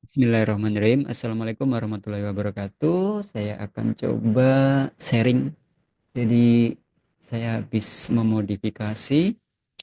Bismillahirrahmanirrahim. Assalamualaikum warahmatullahi wabarakatuh. Saya akan coba sharing. Jadi saya habis memodifikasi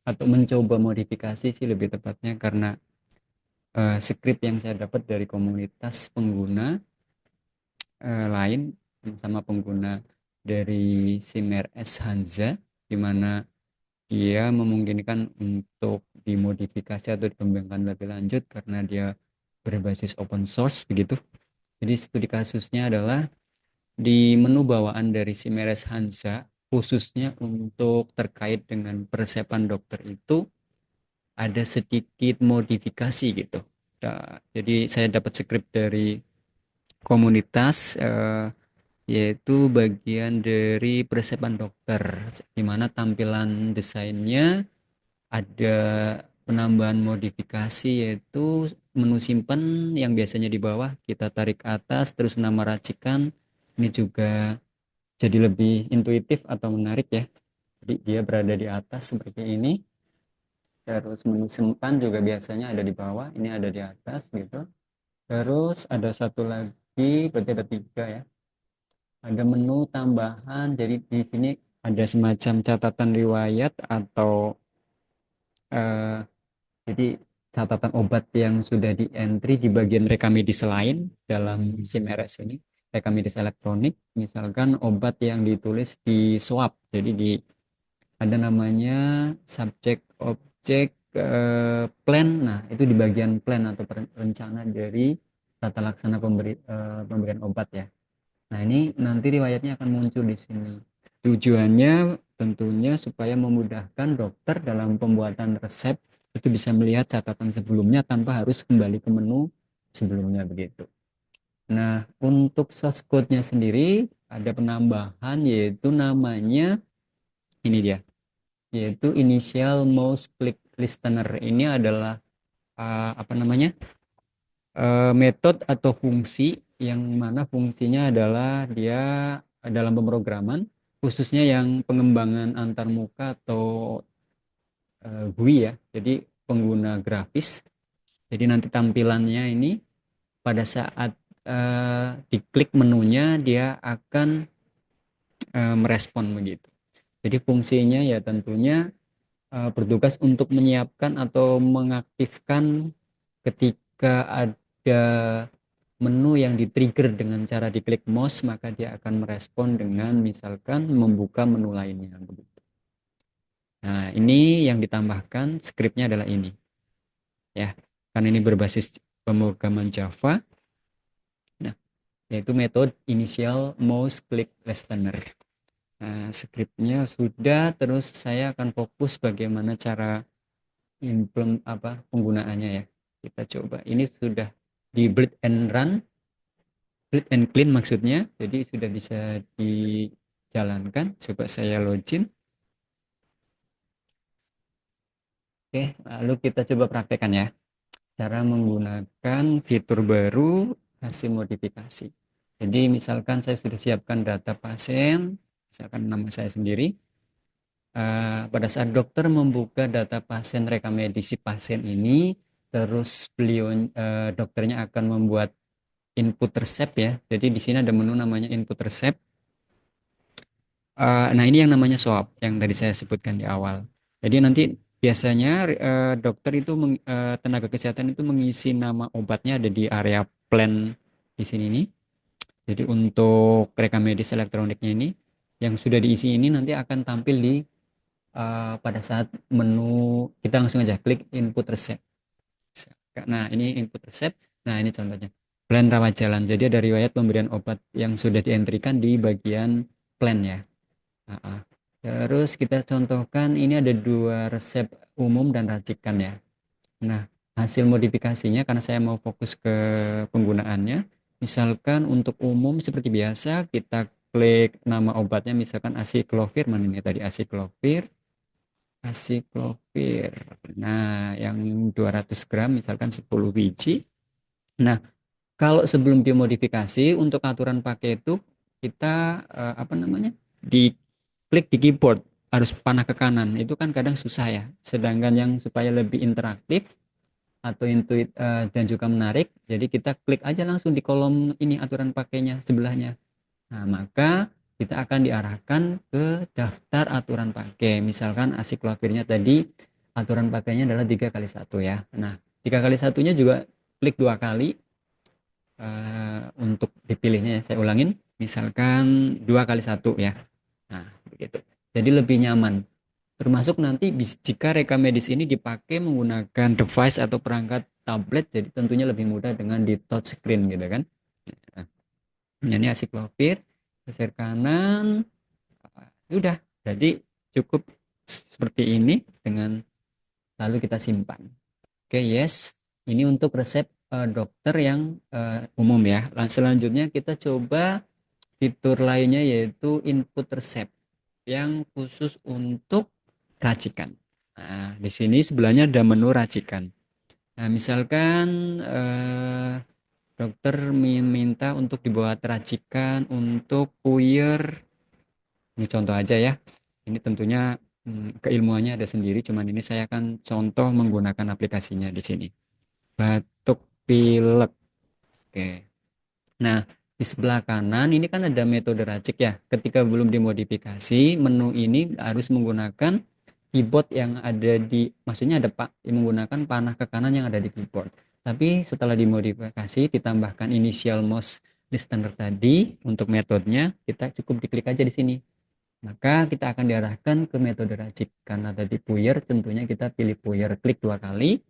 atau mencoba modifikasi sih lebih tepatnya karena script yang saya dapat dari komunitas pengguna lain sama pengguna dari SIMRS Hanza, di mana dia memungkinkan untuk dimodifikasi atau dikembangkan lebih lanjut karena dia berbasis open source begitu. Jadi studi kasusnya adalah di menu bawaan dari Simeres Hansa, khususnya untuk terkait dengan persiapan dokter itu ada sedikit modifikasi gitu. Nah, jadi saya dapat skrip dari komunitas, yaitu bagian dari persiapan dokter, di mana tampilan desainnya ada penambahan modifikasi, yaitu menu simpan yang biasanya di bawah kita tarik ke atas, terus nama racikan ini juga jadi lebih intuitif atau menarik ya. Jadi dia berada di atas seperti ini, terus menu simpan juga biasanya ada di bawah, ini ada di atas gitu. Terus ada satu lagi, berarti ada tiga ya. Ada menu tambahan, jadi di sini ada semacam catatan riwayat atau eh, jadi catatan obat yang sudah di entry di bagian rekamedis lain dalam SIM RS ini, rekamedis elektronik, misalkan obat yang ditulis di swab. Jadi di ada namanya subjek objek plan. Nah, itu di bagian plan atau rencana dari tata laksana pemberian obat ya. Nah, ini nanti riwayatnya akan muncul di sini. Tujuannya tentunya supaya memudahkan dokter dalam pembuatan resep itu bisa melihat catatan sebelumnya tanpa harus kembali ke menu sebelumnya begitu. Nah, untuk source code-nya sendiri ada penambahan yaitu namanya ini dia, yaitu initial mouse click listener. Ini adalah apa namanya? Metode atau fungsi yang mana fungsinya adalah dia dalam pemrograman khususnya yang pengembangan antar muka atau GUI ya. Jadi pengguna grafis. Jadi nanti tampilannya ini pada saat diklik menunya dia akan merespon begitu. Jadi fungsinya ya tentunya bertugas untuk menyiapkan atau mengaktifkan ketika ada menu yang di-trigger dengan cara diklik mouse, maka dia akan merespon dengan misalkan membuka menu lainnya. Nah, ini yang ditambahkan skripnya adalah ini ya. Karena ini berbasis pemrograman Java. Nah, yaitu metode initial mouse click listener. Nah, skripnya sudah, terus saya akan fokus bagaimana cara penggunaannya ya. Kita coba. Ini sudah di build and run, build and clean maksudnya. Jadi sudah bisa dijalankan. Coba saya login. Oke, lalu kita coba praktekkan ya. Cara menggunakan fitur baru hasil modifikasi. Jadi misalkan saya sudah siapkan data pasien, misalkan nama saya sendiri. Pada saat dokter membuka data pasien rekam medis si pasien ini, terus beliau dokternya akan membuat input resep ya. Jadi di sini ada menu namanya input resep. Nah, ini yang namanya swab yang tadi saya sebutkan di awal. Jadi nanti biasanya dokter itu tenaga kesehatan itu mengisi nama obatnya ada di area plan di sini nih. Jadi untuk rekam medis elektroniknya ini yang sudah diisi ini nanti akan tampil di pada saat menu kita langsung aja klik input resep. Nah, ini input resep. Nah, ini contohnya. Plan rawat jalan. Jadi ada riwayat pemberian obat yang sudah dientrikan di bagian plan ya. Nah, terus kita contohkan ini ada dua resep umum dan racikan ya. Nah, hasil modifikasinya karena saya mau fokus ke penggunaannya. Misalkan untuk umum seperti biasa kita klik nama obatnya misalkan asiklovir, mana ini tadi asiklovir, asiklovir. Nah, yang 200 gram misalkan 10 biji. Nah, kalau sebelum dimodifikasi untuk aturan pakai itu kita apa namanya? Di klik di keyboard harus panah ke kanan. Itu kan kadang susah ya. Sedangkan yang supaya lebih interaktif atau intuit dan juga menarik. Jadi kita klik aja langsung di kolom ini aturan pakainya sebelahnya. Nah, maka kita akan diarahkan ke daftar aturan pakai. Misalkan asiklovirnya tadi aturan pakainya adalah 3 kali 1 ya. Nah, 3 kali 1-nya juga klik 2 kali untuk dipilihnya ya. Saya ulangin, misalkan 2 kali 1 ya. Nah, begitu. Jadi lebih nyaman. Termasuk nanti jika rekam medis ini dipakai menggunakan device atau perangkat tablet, jadi tentunya lebih mudah dengan di touch screen gitu kan. Nah, ini asiklovir, geser kanan, udah. Jadi cukup seperti ini dengan lalu kita simpan. Oke, yes. Ini untuk resep dokter yang umum ya. Selanjutnya kita coba fitur lainnya yaitu input resep yang khusus untuk racikan. Nah, di sini sebelahnya ada menu racikan. Nah, misalkan dokter meminta untuk dibuat racikan untuk puyer. Ini contoh aja ya. Ini tentunya keilmuannya ada sendiri, cuman ini saya akan contoh menggunakan aplikasinya di sini. Batuk pilek. Oke. Nah, di sebelah kanan ini kan ada metode racik ya. Ketika belum dimodifikasi, menu ini harus menggunakan keyboard yang ada di, maksudnya ada pak, menggunakan panah ke kanan yang ada di keyboard. Tapi setelah dimodifikasi, ditambahkan initial mouse listener tadi untuk metodenya, kita cukup diklik aja di sini. Maka kita akan diarahkan ke metode racik. Karena tadi puyer, tentunya kita pilih puyer, klik 2 kali,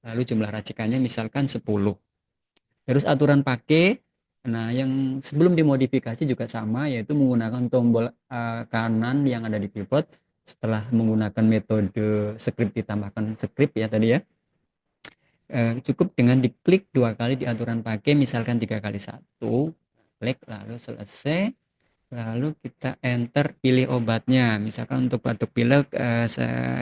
lalu jumlah racikannya misalkan 10. Terus aturan pakai, nah yang sebelum dimodifikasi juga sama, yaitu menggunakan tombol kanan yang ada di keyboard. Setelah menggunakan metode script ditambahkan script ya tadi ya, cukup dengan diklik 2 kali di aturan pakai, misalkan 3 kali 1, klik lalu selesai. Lalu kita enter pilih obatnya. Misalkan untuk batuk pilek,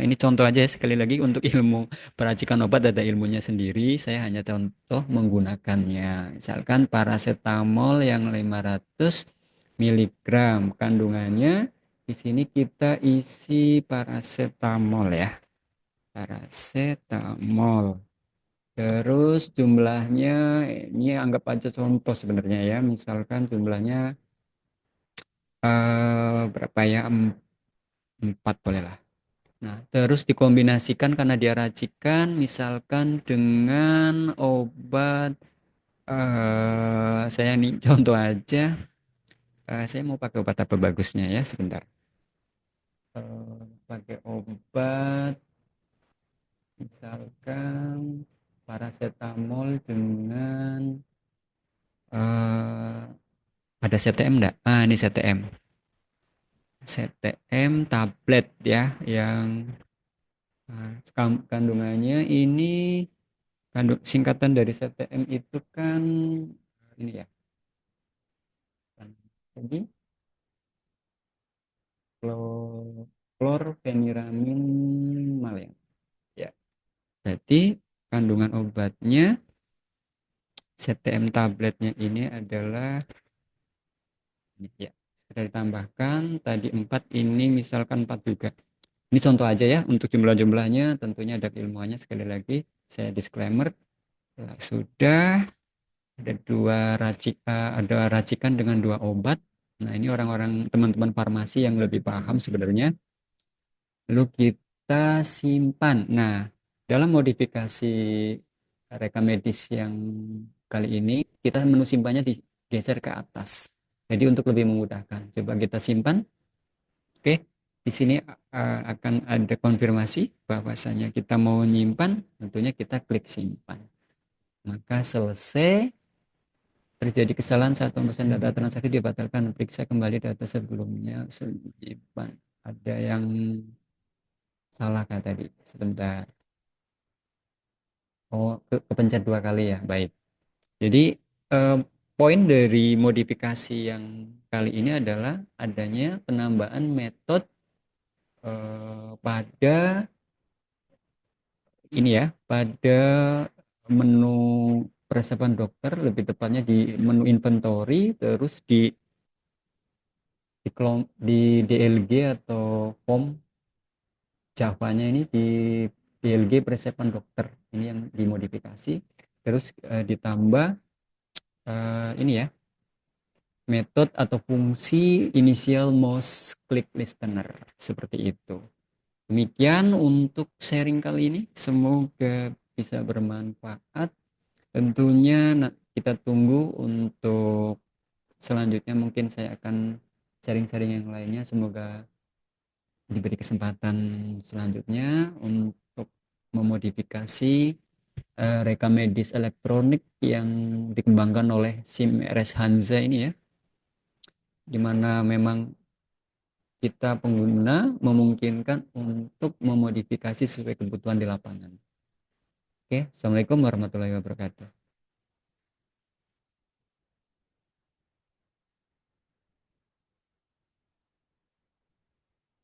ini contoh aja ya, sekali lagi untuk ilmu peracikan obat ada ilmunya sendiri. Saya hanya contoh menggunakannya. Misalkan paracetamol yang 500 miligram kandungannya. Di sini kita isi paracetamol ya. Paracetamol. Terus jumlahnya ini anggap aja contoh sebenarnya ya. Misalkan jumlahnya berapa ya, 4 boleh lah. Nah, terus dikombinasikan karena dia racikan misalkan dengan obat, saya nih contoh aja, saya mau pakai obat apa bagusnya ya, sebentar. Pakai obat misalkan paracetamol dengan eh, ada CTM enggak? Ini CTM. CTM tablet ya, yang kandungannya ini, singkatan dari CTM itu kan ini ya. Jadi klorfeniramin mal ya. Ya. Jadi kandungan obatnya CTM tabletnya ini adalah ini ya. Sudah ditambahkan tadi 4, ini misalkan 4 juga. Ini contoh aja ya, untuk jumlah-jumlahnya tentunya ada ilmuannya, sekali lagi saya disclaimer. Sudah ada racikan dengan 2 obat. Nah, ini orang-orang teman-teman farmasi yang lebih paham sebenarnya. Lalu kita simpan. Nah, dalam modifikasi rekam medis yang kali ini, kita menu simpannya digeser ke atas. Jadi untuk lebih memudahkan, coba kita simpan. Oke, di sini akan ada konfirmasi bahwasanya kita mau nyimpan, tentunya kita klik simpan. Maka selesai. Terjadi kesalahan saat pemrosesan data transaksi dibatalkan. Periksa kembali data sebelumnya. Simpan. Ada yang salah kah tadi? Sebentar. Oh, kepencet 2 kali ya. Baik. Jadi eh, poin dari modifikasi yang kali ini adalah adanya penambahan metode pada ini ya, pada menu peresepan dokter, lebih tepatnya di menu inventory, terus di DLG atau form Javanya ini DLG presepan dokter ini yang dimodifikasi, terus ditambah ini ya, metode atau fungsi initial mouse click listener seperti itu. Demikian untuk sharing kali ini, semoga bisa bermanfaat. Tentunya kita tunggu untuk selanjutnya, mungkin saya akan sharing-sharing yang lainnya. Semoga diberi kesempatan selanjutnya untuk memodifikasi rekam medis elektronik yang dikembangkan oleh SIM RS Hanza ini ya, dimana memang kita pengguna memungkinkan untuk memodifikasi sesuai kebutuhan di lapangan. Oke, Assalamualaikum warahmatullahi wabarakatuh.